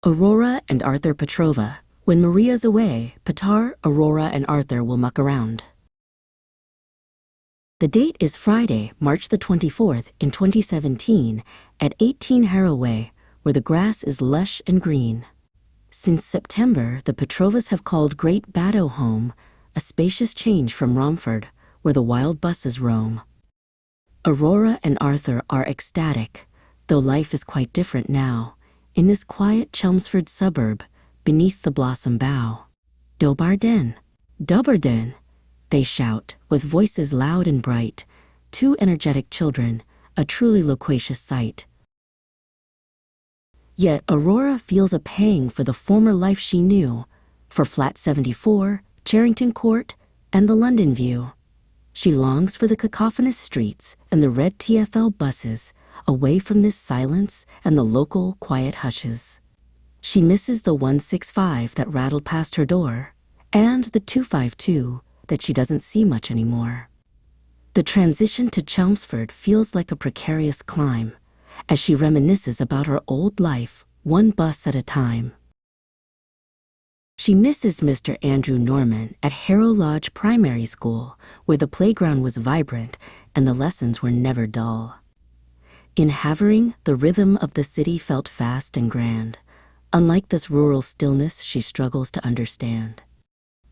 Aurora and Arthur Petrova. When Marija's away, Petar, Aurora, and Arthur will muck around. The date is Friday, March the 24th in 2017 at 18 Haraway, where the grass is lush and green. Since September, the Petrovas have called Great Baddow home, a spacious change from Romford, where the wild buses roam. Aurora and Arthur are ecstatic, though life is quite different now, in this quiet Chelmsford suburb, beneath the blossom bough. Dobarden, Dobarden, they shout, with voices loud and bright, two energetic children, a truly loquacious sight. Yet Aurora feels a pang for the former life she knew, for Flat 74, Charrington Court, and the London View. She longs for the cacophonous streets and the red TfL buses, away from this silence and the local quiet hushes. She misses the 165 that rattled past her door, and the 252 that she doesn't see much anymore. The transition to Chelmsford feels like a precarious climb, as she reminisces about her old life, one bus at a time. She misses Mr. Andrew Norman at Harrow Lodge Primary School, where the playground was vibrant and the lessons were never dull. In Havering, the rhythm of the city felt fast and grand. Unlike this rural stillness she struggles to understand.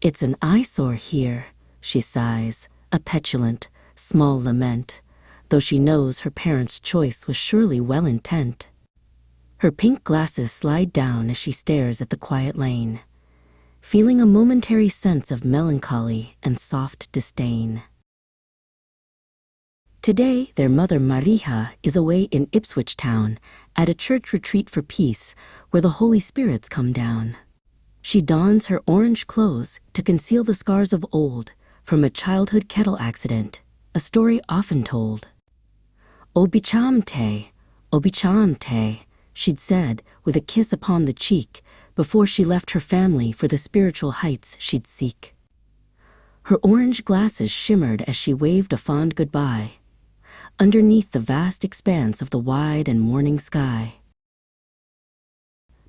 It's an eyesore here, she sighs, a petulant, small lament, though she knows her parents' choice was surely well intent. Her pink glasses slide down as she stares at the quiet lane, feeling a momentary sense of melancholy and soft disdain. Today, their mother Marija is away in Ipswich town at a church retreat for peace where the Holy Spirits come down. She dons her orange clothes to conceal the scars of old from a childhood kettle accident, a story often told. Obichamte, obichamte, she'd said with a kiss upon the cheek before she left her family for the spiritual heights she'd seek. Her orange glasses shimmered as she waved a fond goodbye, underneath the vast expanse of the wide and morning sky.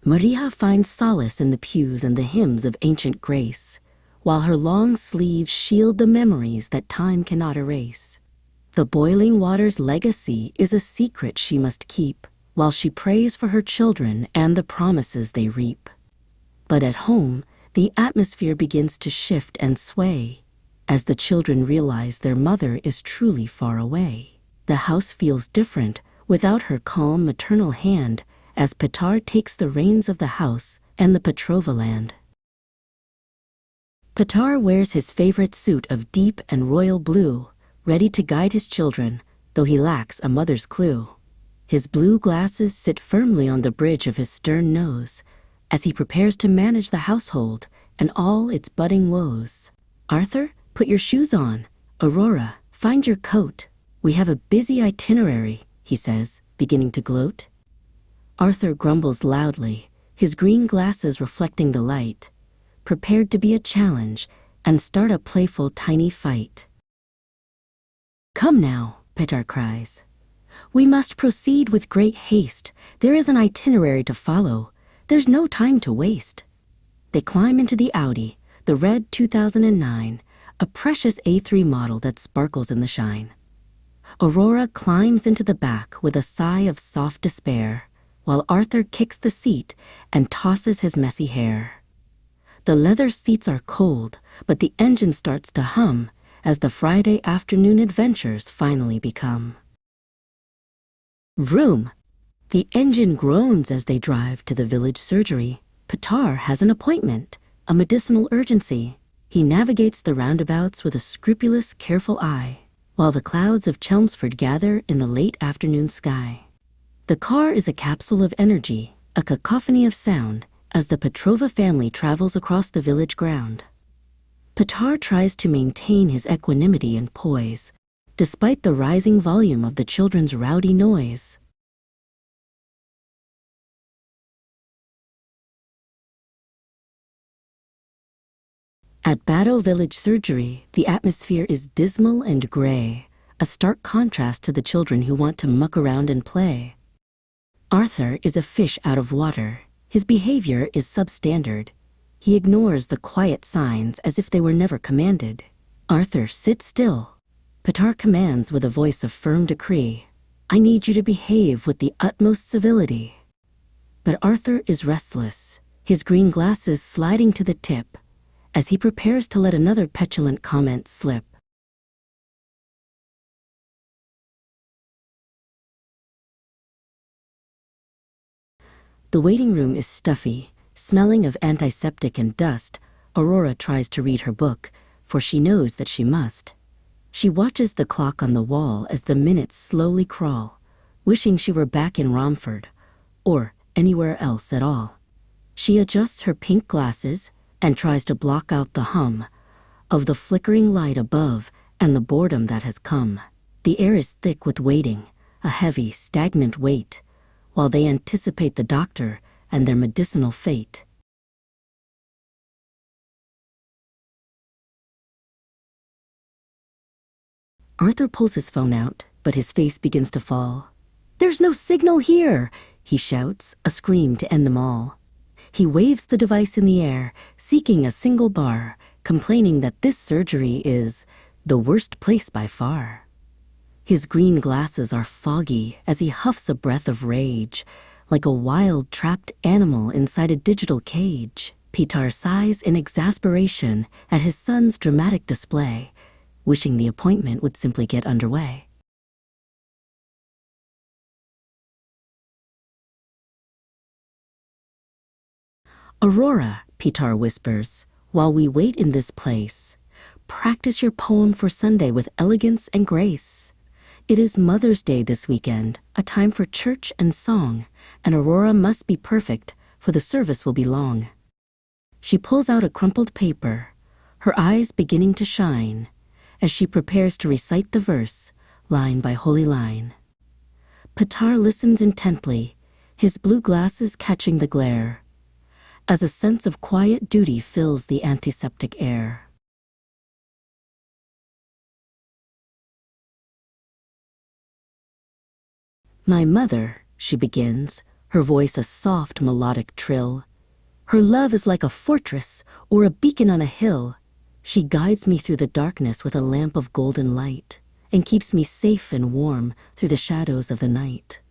Marija finds solace in the pews and the hymns of ancient grace, while her long sleeves shield the memories that time cannot erase. The boiling water's legacy is a secret she must keep, while she prays for her children and the promises they reap. But at home, the atmosphere begins to shift and sway, as the children realize their mother is truly far away. The house feels different without her calm maternal hand as Petar takes the reins of the house and the Petrova land. Petar wears his favorite suit of deep and royal blue, ready to guide his children, though he lacks a mother's clue. His blue glasses sit firmly on the bridge of his stern nose as he prepares to manage the household and all its budding woes. Arthur, put your shoes on. Aurora, find your coat. We have a busy itinerary, he says, beginning to gloat. Arthur grumbles loudly, his green glasses reflecting the light, prepared to be a challenge and start a playful tiny fight. Come now, Petar cries. We must proceed with great haste. There is an itinerary to follow. There's no time to waste. They climb into the Audi, the red 2009, a precious A3 model that sparkles in the shine. Aurora climbs into the back with a sigh of soft despair, while Arthur kicks the seat and tosses his messy hair. The leather seats are cold, but the engine starts to hum as the Friday afternoon adventures finally become. Vroom! The engine groans as they drive to the village surgery. Petar has an appointment, a medicinal urgency. He navigates the roundabouts with a scrupulous, careful eye, while the clouds of Chelmsford gather in the late afternoon sky. The car is a capsule of energy, a cacophony of sound, as the Petrova family travels across the village ground. Petar tries to maintain his equanimity and poise, despite the rising volume of the children's rowdy noise. At Baddow Village Surgery, the atmosphere is dismal and gray, a stark contrast to the children who want to muck around and play. Arthur is a fish out of water, His behavior is substandard. He ignores the quiet signs as if they were never commanded. Arthur, sit still. Petar commands with a voice of firm decree. I need you to behave with the utmost civility. But Arthur is restless, his green glasses sliding to the tip, as he prepares to let another petulant comment slip. The waiting room is stuffy, smelling of antiseptic and dust. Aurora tries to read her book, for she knows that she must. She watches the clock on the wall as the minutes slowly crawl, wishing she were back in Romford, or anywhere else at all. She adjusts her pink glasses and tries to block out the hum of the flickering light above and the boredom that has come. The air is thick with waiting, a heavy, stagnant weight, while they anticipate the doctor and their medicinal fate. Arthur pulls his phone out, but his face begins to fall. There's no signal here, he shouts, a scream to end them all. He waves the device in the air, seeking a single bar, complaining that this surgery is the worst place by far. His green glasses are foggy as he huffs a breath of rage, like a wild, trapped animal inside a digital cage. Petar sighs in exasperation at his son's dramatic display, wishing the appointment would simply get underway. Aurora, Petar whispers, while we wait in this place, practice your poem for Sunday with elegance and grace. It is Mother's Day this weekend, a time for church and song, and Aurora must be perfect, for the service will be long. She pulls out a crumpled paper, her eyes beginning to shine, as she prepares to recite the verse, line by holy line. Petar listens intently, his blue glasses catching the glare, as a sense of quiet duty fills the antiseptic air. My mother, she begins, her voice a soft melodic trill. Her love is like a fortress or a beacon on a hill. She guides me through the darkness with a lamp of golden light and keeps me safe and warm through the shadows of the night.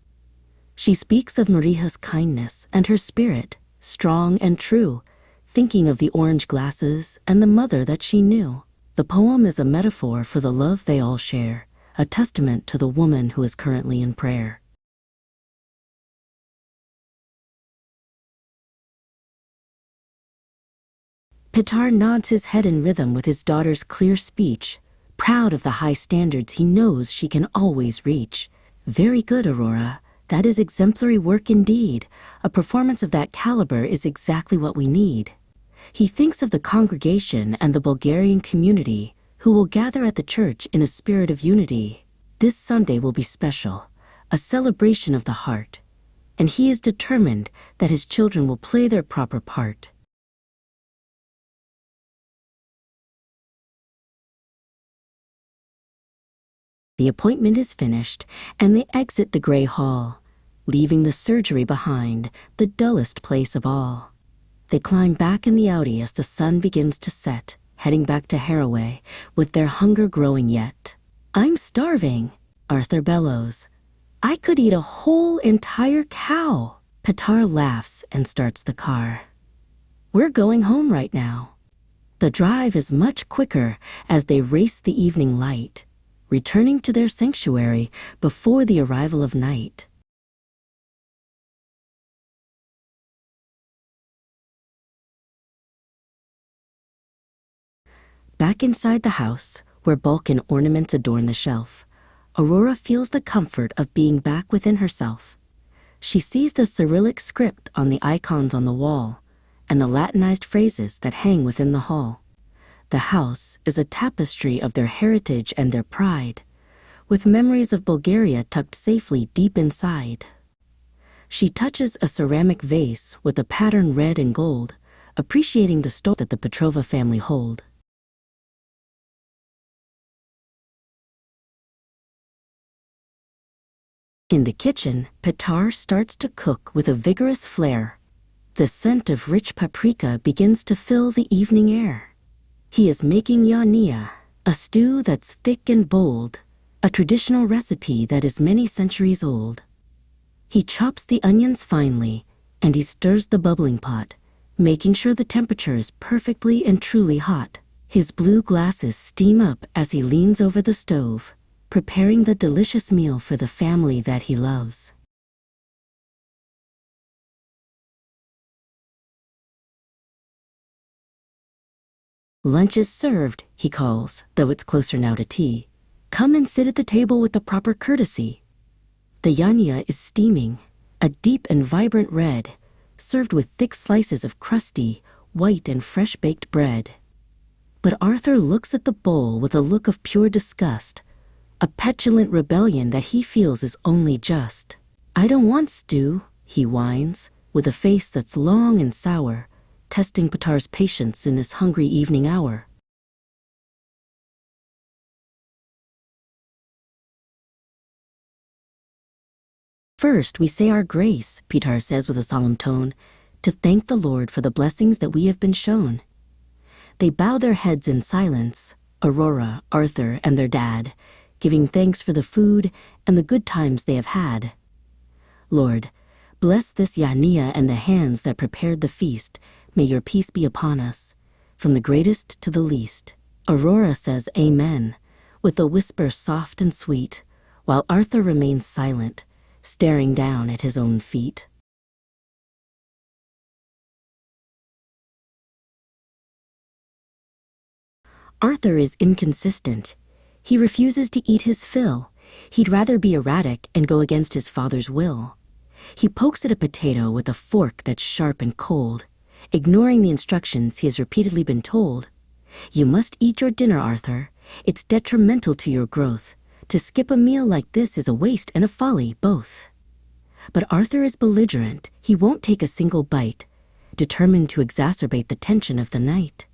She speaks of Marija's kindness and her spirit, strong and true, thinking of the orange glasses and the mother that she knew. The poem is a metaphor for the love they all share, a testament to the woman who is currently in prayer. Petar nods his head in rhythm with his daughter's clear speech, proud of the high standards he knows she can always reach. Very good, Aurora. That is exemplary work indeed. A performance of that caliber is exactly what we need. He thinks of the congregation and the Bulgarian community who will gather at the church in a spirit of unity. This Sunday will be special, a celebration of the heart, and he is determined that his children will play their proper part. The appointment is finished, and they exit the gray hall, leaving the surgery behind, the dullest place of all. They climb back in the Audi as the sun begins to set, heading back to Haraway, with their hunger growing yet. I'm starving, Arthur bellows. I could eat a whole entire cow. Petar laughs and starts the car. We're going home right now. The drive is much quicker as they race the evening light, returning to their sanctuary before the arrival of night. Back inside the house, where bulk and ornaments adorn the shelf, Aurora feels the comfort of being back within herself. She sees the Cyrillic script on the icons on the wall and the Latinized phrases that hang within the hall. The house is a tapestry of their heritage and their pride, with memories of Bulgaria tucked safely deep inside. She touches a ceramic vase with a pattern red and gold, appreciating the story that the Petrova family hold. In the kitchen, Petar starts to cook with a vigorous flair. The scent of rich paprika begins to fill the evening air. He is making yania, a stew that's thick and bold, a traditional recipe that is many centuries old. He chops the onions finely, and he stirs the bubbling pot, making sure the temperature is perfectly and truly hot. His blue glasses steam up as he leans over the stove, preparing the delicious meal for the family that he loves. Lunch is served, he calls, though it's closer now to tea. Come and sit at the table with the proper courtesy. The yania is steaming, a deep and vibrant red, served with thick slices of crusty, white and fresh-baked bread. But Arthur looks at the bowl with a look of pure disgust, a petulant rebellion that he feels is only just. I don't want stew, he whines, with a face that's long and sour, testing Petar's patience in this hungry evening hour. First, we say our grace, Petar says with a solemn tone, to thank the Lord for the blessings that we have been shown. They bow their heads in silence, Aurora, Arthur, and their dad, giving thanks for the food and the good times they have had. Lord, bless this yania and the hands that prepared the feast. May your peace be upon us, from the greatest to the least. Aurora says amen, with a whisper soft and sweet, while Arthur remains silent, staring down at his own feet. Arthur is inconsistent. He refuses to eat his fill. He'd rather be erratic and go against his father's will. He pokes at a potato with a fork that's sharp and cold, ignoring the instructions he has repeatedly been told. You must eat your dinner, Arthur. It's detrimental to your growth. To skip a meal like this is a waste and a folly, both. But Arthur is belligerent. He won't take a single bite, determined to exacerbate the tension of the night.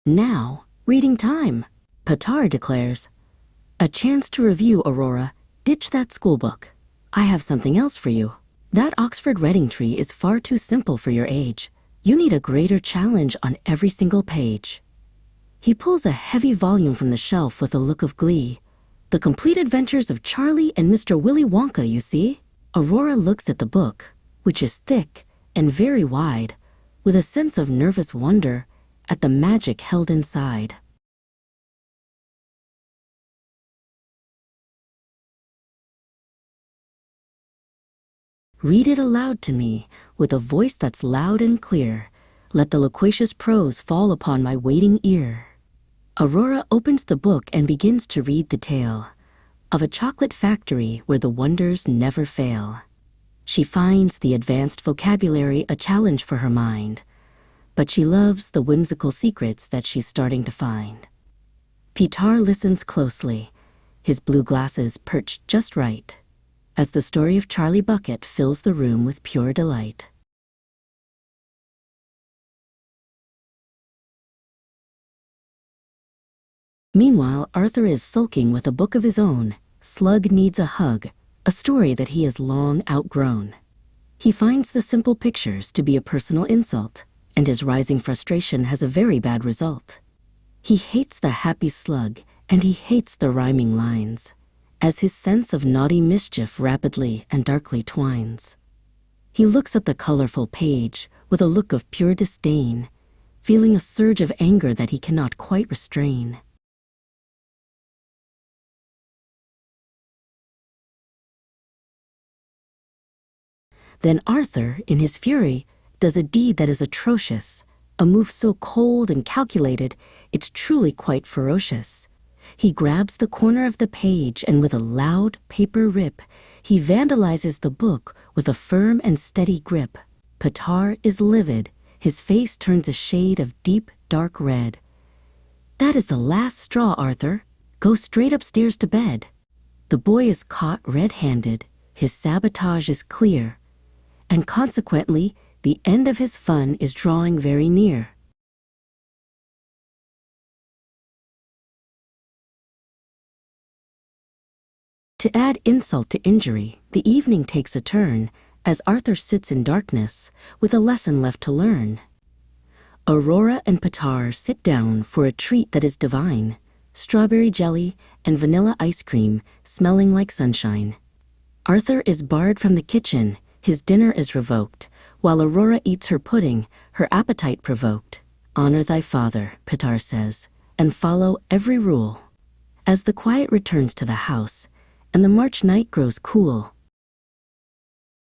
Now, reading time, Petar declares. A chance to review, Aurora. Ditch that schoolbook. I have something else for you. That Oxford Reading Tree is far too simple for your age. You need a greater challenge on every single page. He pulls a heavy volume from the shelf with a look of glee. The Complete Adventures of Charlie and Mr. Willy Wonka, you see? Aurora looks at the book, which is thick and very wide, with a sense of nervous wonder at the magic held inside. Read it aloud to me, with a voice that's loud and clear. Let the loquacious prose fall upon my waiting ear. Aurora opens the book and begins to read the tale of a chocolate factory where the wonders never fail. She finds the advanced vocabulary a challenge for her mind, but she loves the whimsical secrets that she's starting to find. Petar listens closely, his blue glasses perched just right, as the story of Charlie Bucket fills the room with pure delight. Meanwhile, Arthur is sulking with a book of his own, Slug Needs a Hug, a story that he has long outgrown. He finds the simple pictures to be a personal insult, and his rising frustration has a very bad result. He hates the happy slug, and he hates the rhyming lines, as his sense of naughty mischief rapidly and darkly twines. He looks at the colorful page with a look of pure disdain, feeling a surge of anger that he cannot quite restrain. Then Arthur, in his fury, does a deed that is atrocious, a move so cold and calculated, it's truly quite ferocious. He grabs the corner of the page and with a loud paper rip, he vandalizes the book with a firm and steady grip. Petar is livid. His face turns a shade of deep, dark red. That is the last straw, Arthur. Go straight upstairs to bed. The boy is caught red-handed. His sabotage is clear, and consequently, the end of his fun is drawing very near. To add insult to injury, the evening takes a turn as Arthur sits in darkness with a lesson left to learn. Aurora and Petar sit down for a treat that is divine, strawberry jelly and vanilla ice cream smelling like sunshine. Arthur is barred from the kitchen, his dinner is revoked, while Aurora eats her pudding, her appetite provoked. Honor thy father, Petar says, and follow every rule. As the quiet returns to the house, and the March night grows cool,